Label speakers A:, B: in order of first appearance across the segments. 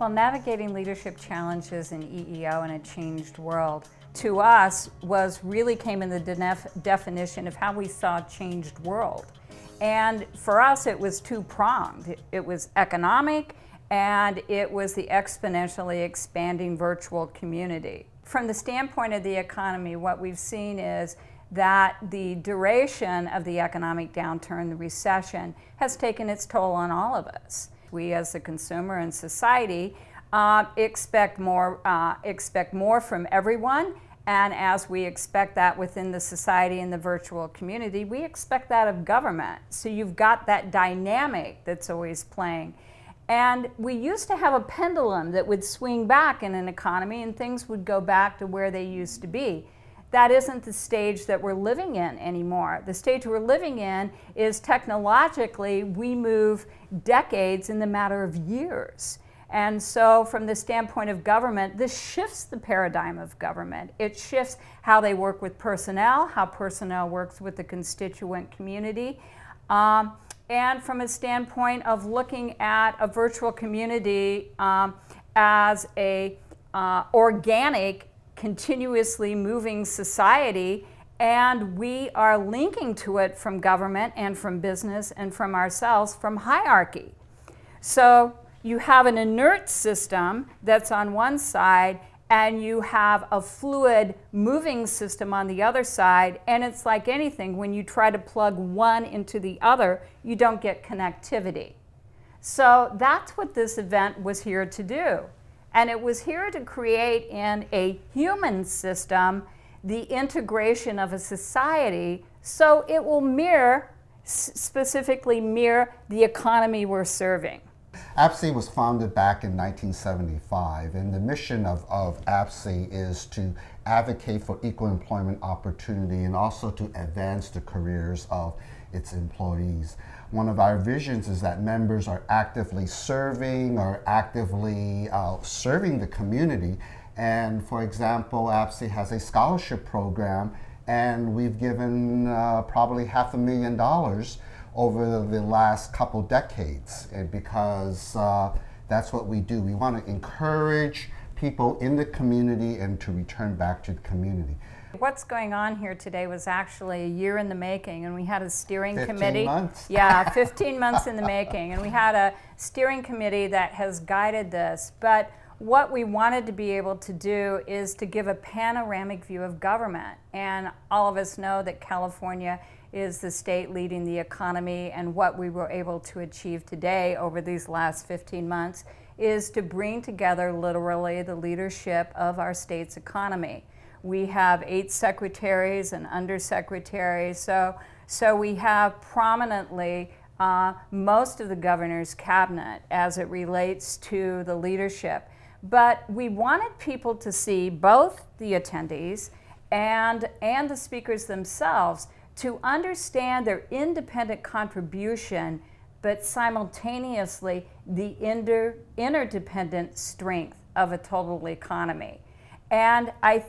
A: Well, navigating leadership challenges in EEO in a changed world, to us, really came in the definition of how we saw a changed world. And for us, it was two-pronged. It was economic, and it was the exponentially expanding virtual community. From the standpoint of the economy, what we've seen is that the duration of the economic downturn, the recession, has taken its toll on all of us. We as a consumer and society expect more from everyone, and as we expect that within the society and the virtual community, we expect that of government. So you've got that dynamic that's always playing. And we used to have a pendulum that would swing back in an economy and things would go back to where they used to be. That isn't the stage that we're living in anymore. The stage we're living in is technologically, we move decades in the matter of years. And so from the standpoint of government, this shifts the paradigm of government. It shifts how they work with personnel, how personnel works with the constituent community. And from a standpoint of looking at a virtual community as a organic, continuously moving society, and we are linking to it from government and from business and from ourselves from hierarchy. So you have an inert system that's on one side, and you have a fluid moving system on the other side, and it's like anything, when you try to plug one into the other, you don't get connectivity. So that's what this event was here to do. And it was here to create in a human system the integration of a society so it will mirror, specifically mirror, the economy we're serving.
B: APSE was founded back in 1975, and the mission of APSE is to advocate for equal employment opportunity and also to advance the careers of its employees. One of our visions is that members are actively serving or actively serving the community. And for example, APSE has a scholarship program, and we've given probably $500,000 over the last couple decades, and because that's what we do. We want to encourage people in the community and to return back to the community.
A: What's going on here today was actually a year in the making, and we had a steering
B: 15
A: committee.
B: months?
A: Yeah, 15 months in the making, and we had a steering committee that has guided this. But what we wanted to be able to do is to give a panoramic view of government, and all of us know that California is the state leading the economy, and what we were able to achieve today over these last 15 months is to bring together literally the leadership of our state's economy. We have 8 secretaries and undersecretaries, so we have prominently most of the governor's cabinet as it relates to the leadership. But we wanted people to see, both the attendees and the speakers themselves, to understand their independent contribution, but simultaneously the interdependent strength of a total economy. And I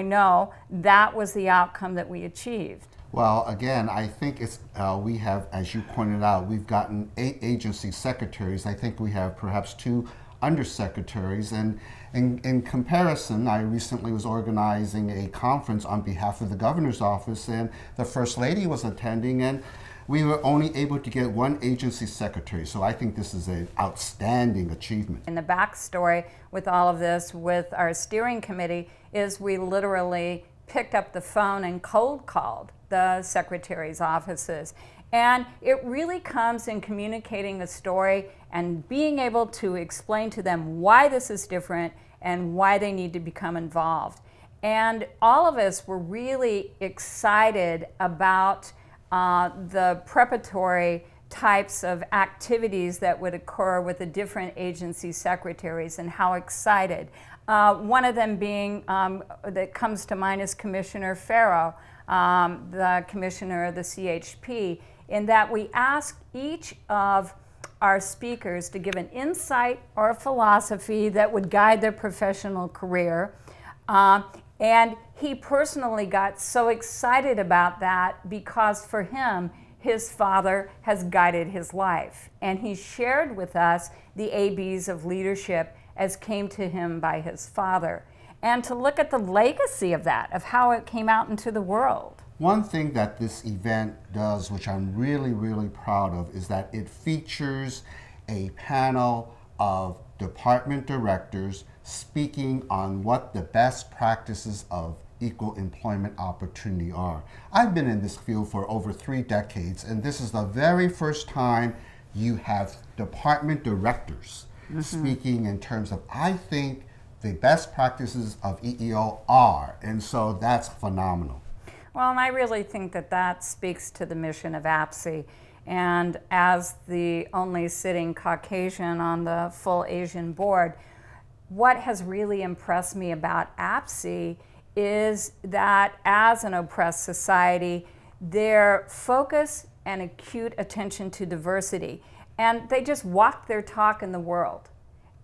A: know that was the outcome that we achieved.
B: Well, again, I think it's, we have, as you pointed out, we've gotten 8 agency secretaries. I think we have perhaps 2 undersecretaries, and in comparison, I recently was organizing a conference on behalf of the governor's office, and the First Lady was attending, and we were only able to get 1 agency secretary. So I think this is an outstanding achievement.
A: And the backstory with all of this, with our steering committee, is we literally picked up the phone and cold called the secretaries' offices. And it really comes in communicating a story and being able to explain to them why this is different and why they need to become involved. And all of us were really excited about the preparatory types of activities that would occur with the different agency secretaries, and how excited. One of them being, that comes to mind, is Commissioner Farrow, the commissioner of the CHP, in that we asked each of our speakers to give an insight or a philosophy that would guide their professional career. And he personally got so excited about that because for him, his father has guided his life. And he shared with us the ABs of leadership as came to him by his father. And to look at the legacy of that, of how it came out into the world.
B: One thing that this event does, which I'm really, really proud of, is that it features a panel of department directors speaking on what the best practices of equal employment opportunity are. I've been in this field for over 3 decades, and this is the very first time you have department directors speaking in terms of, I think, the best practices of EEO are, and so that's phenomenal.
A: Well, and I really think that that speaks to the mission of APSE. And as the only sitting Caucasian on the full Asian board, what has really impressed me about APSE is that as an oppressed society, their focus and acute attention to diversity, and they just walk their talk in the world.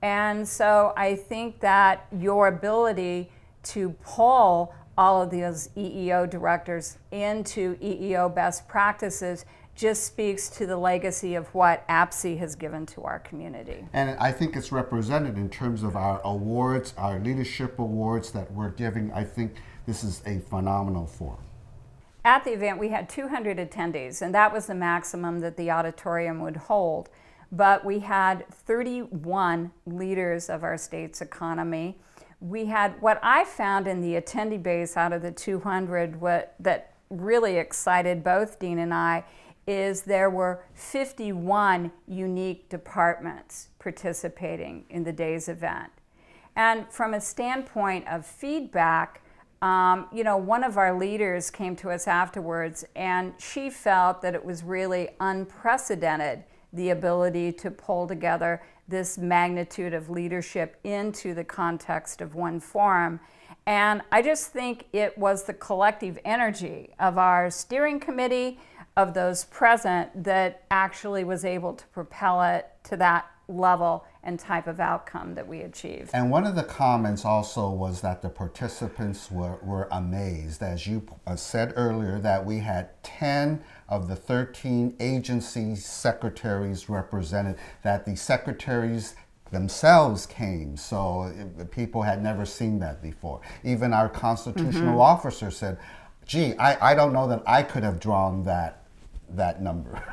A: And so I think that your ability to pull all of those EEO directors into EEO best practices just speaks to the legacy of what APSE has given to our community.
B: And I think it's represented in terms of our awards, our leadership awards that we're giving. I think this is a phenomenal forum.
A: At the event, we had 200 attendees, and that was the maximum that the auditorium would hold. But we had 31 leaders of our state's economy. We had, what I found in the attendee base out of the 200 that really excited both Dean and I is there were 51 unique departments participating in the day's event. And from a standpoint of feedback, you know, one of our leaders came to us afterwards, and she felt that it was really unprecedented, the ability to pull together this magnitude of leadership into the context of one forum. And I just think it was the collective energy of our steering committee, of those present, that actually was able to propel it to that level and type of outcome that we achieved.
B: And one of the comments also was that the participants were amazed, as you said earlier, that we had 10 of the 13 agency secretaries represented, that the secretaries themselves came, so people had never seen that before. Even our constitutional officer said, gee, I don't know that I could have drawn that number.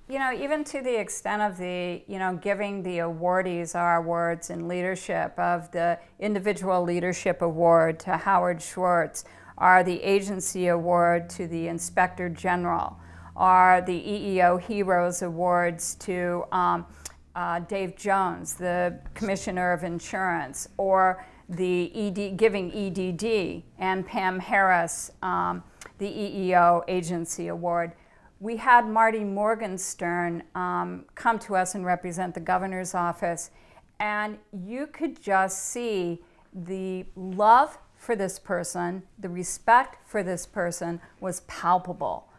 A: You know, even to the extent of the, you know, giving the awardees our awards in leadership, of the Individual Leadership Award to Howard Schwartz, or the Agency Award to the Inspector General, or the EEO Heroes Awards to Dave Jones, the Commissioner of Insurance, or the giving EDD, and Pam Harris, the EEO Agency Award. We had Marty Morgenstern come to us and represent the governor's office, and you could just see the love for this person, the respect for this person was palpable.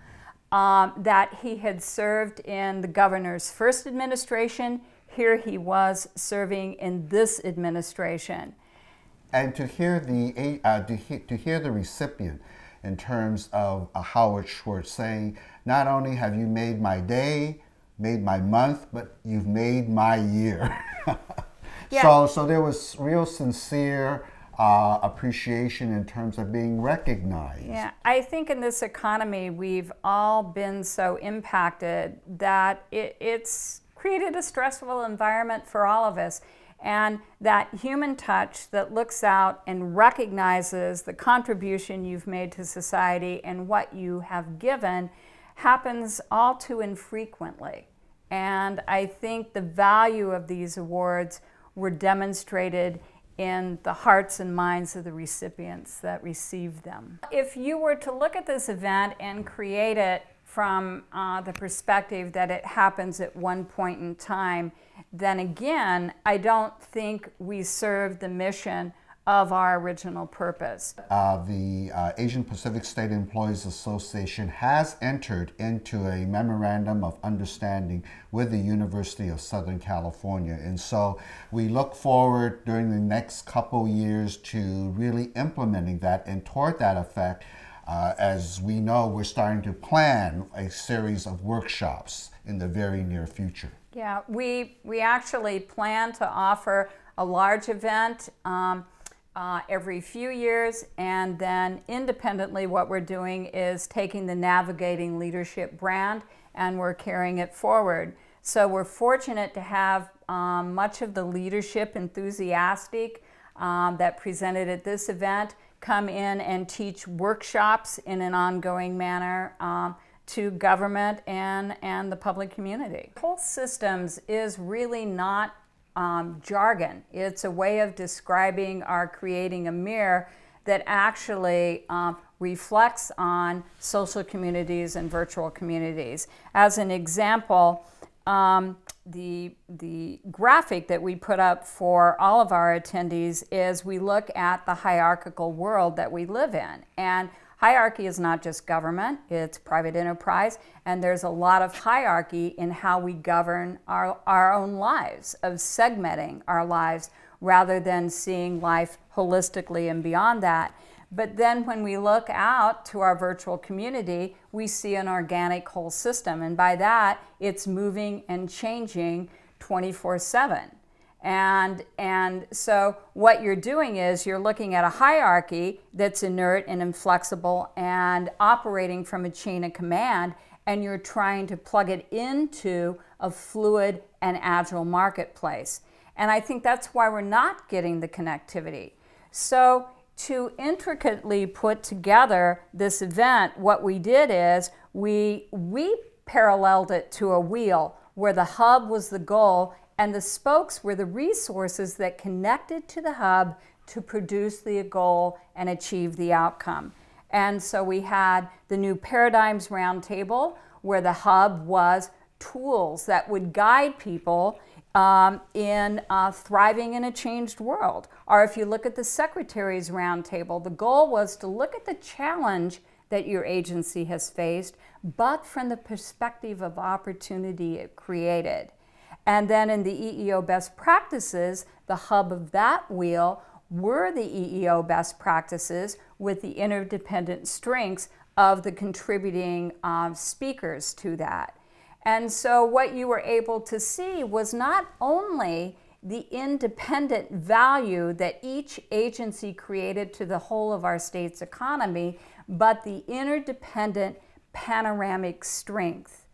A: That he had served in the governor's first administration, here he was serving in this administration.
B: And to hear the recipient in terms of Howard Schwartz saying, not only have you made my day, made my month, but you've made my year.
A: Yeah.
B: So there was real sincere appreciation in terms of being recognized.
A: Yeah, I think in this economy we've all been so impacted that it's created a stressful environment for all of us. And that human touch that looks out and recognizes the contribution you've made to society and what you have given happens all too infrequently. And I think the value of these awards were demonstrated in the hearts and minds of the recipients that received them. If you were to look at this event and create it from the perspective that it happens at one point in time, then again, I don't think we serve the mission of our original purpose.
B: The Asian Pacific State Employees Association has entered into a memorandum of understanding with the University of Southern California. And so we look forward during the next couple years to really implementing that, and toward that effect, As we know, we're starting to plan a series of workshops in the very near future.
A: Yeah, we actually plan to offer a large event every few years, and then independently what we're doing is taking the Navigating Leadership brand and we're carrying it forward. So we're fortunate to have much of the leadership enthusiastic that presented at this event come in and teach workshops in an ongoing manner to government and the public community. Whole systems is really not jargon. It's a way of describing or creating a mirror that actually reflects on social communities and virtual communities. As an example, the graphic that we put up for all of our attendees is we look at the hierarchical world that we live in. And hierarchy is not just government, it's private enterprise, and there's a lot of hierarchy in how we govern our own lives, of segmenting our lives rather than seeing life holistically and beyond that. But then when we look out to our virtual community, we see an organic whole system. And by that, it's moving and changing 24/7. And so what you're doing is you're looking at a hierarchy that's inert and inflexible and operating from a chain of command, and you're trying to plug it into a fluid and agile marketplace. And I think that's why we're not getting the connectivity. So to intricately put together this event, what we did is we paralleled it to a wheel where the hub was the goal and the spokes were the resources that connected to the hub to produce the goal and achieve the outcome. And so we had the New Paradigms Roundtable where the hub was tools that would guide people in thriving in a changed world. Or if you look at the Secretaries Roundtable, the goal was to look at the challenge that your agency has faced, but from the perspective of opportunity it created. And then in the EEO best practices, the hub of that wheel were the EEO best practices with the interdependent strengths of the contributing speakers to that. And so what you were able to see was not only the independent value that each agency created to the whole of our state's economy, but the interdependent panoramic strength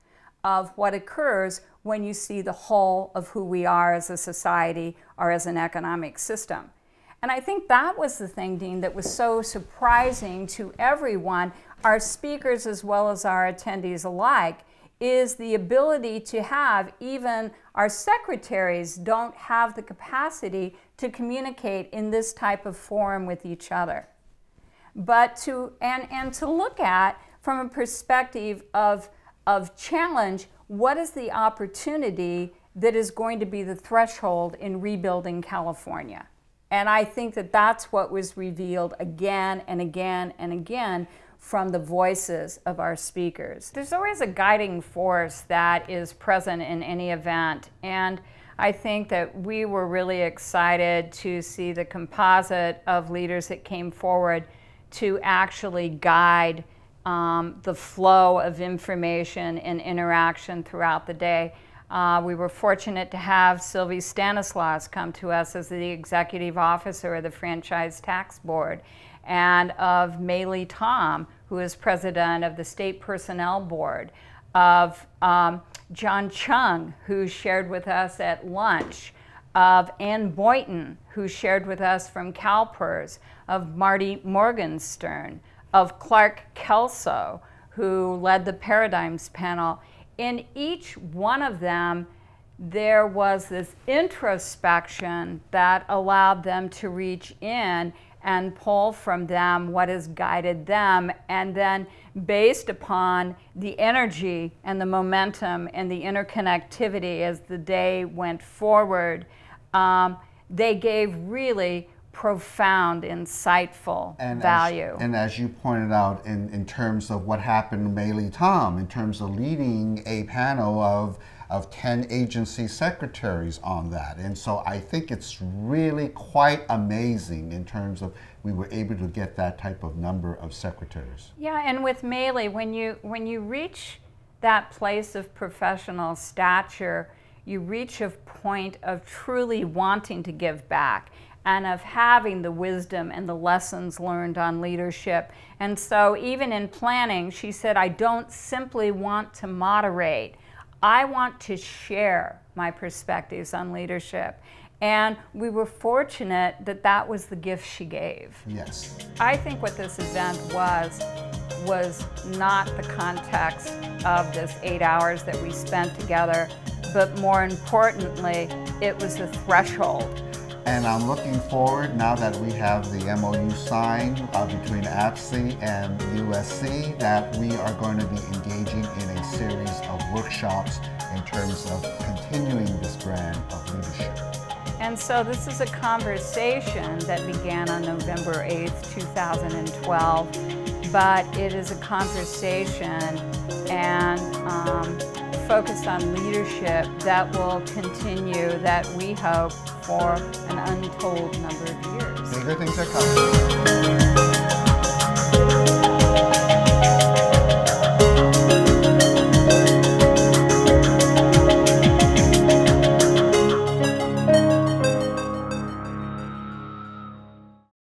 A: of what occurs when you see the whole of who we are as a society or as an economic system. And I think that was the thing, Dean, that was so surprising to everyone, our speakers as well as our attendees alike, is the ability to have even our secretaries don't have the capacity to communicate in this type of forum with each other. But to look at from a perspective of challenge, what is the opportunity that is going to be the threshold in rebuilding California? And I think that that's what was revealed again and again and again from the voices of our speakers. There's always a guiding force that is present in any event, and I think that we were really excited to see the composite of leaders that came forward to actually guide the flow of information and interaction throughout the day. We were fortunate to have Sylvie Stanislaus come to us as the executive officer of the Franchise Tax Board, and of Maylee Tom, who is president of the State Personnel Board, of John Chung, who shared with us at lunch, of Ann Boynton, who shared with us from CalPERS, of Marty Morgenstern, of Clark Kelso, who led the Paradigms panel. In each one of them, there was this introspection that allowed them to reach in and pull from them what has guided them, and then based upon the energy and the momentum and the interconnectivity as the day went forward, they gave really profound, insightful value.
B: And as you pointed out, in terms of what happened to May Tom, in terms of leading a panel of 10 agency secretaries on that. And so I think it's really quite amazing in terms of we were able to get that type of number of secretaries.
A: Yeah, and with Maylee, when you reach that place of professional stature, you reach a point of truly wanting to give back and of having the wisdom and the lessons learned on leadership. And so even in planning, she said, I don't simply want to moderate. I want to share my perspectives on leadership. And we were fortunate that that was the gift she gave.
B: Yes.
A: I think what this event was not the context of this 8 hours that we spent together, but more importantly, it was a threshold.
B: And I'm looking forward, now that we have the MOU signed between APSI and USC, that we are going to be engaging in a series of workshops in terms of continuing this brand of leadership.
A: And so this is a conversation that began on November 8th, 2012, but it is a conversation and focused on leadership that will continue, that we hope, for an untold number of years.
B: Bigger things are coming.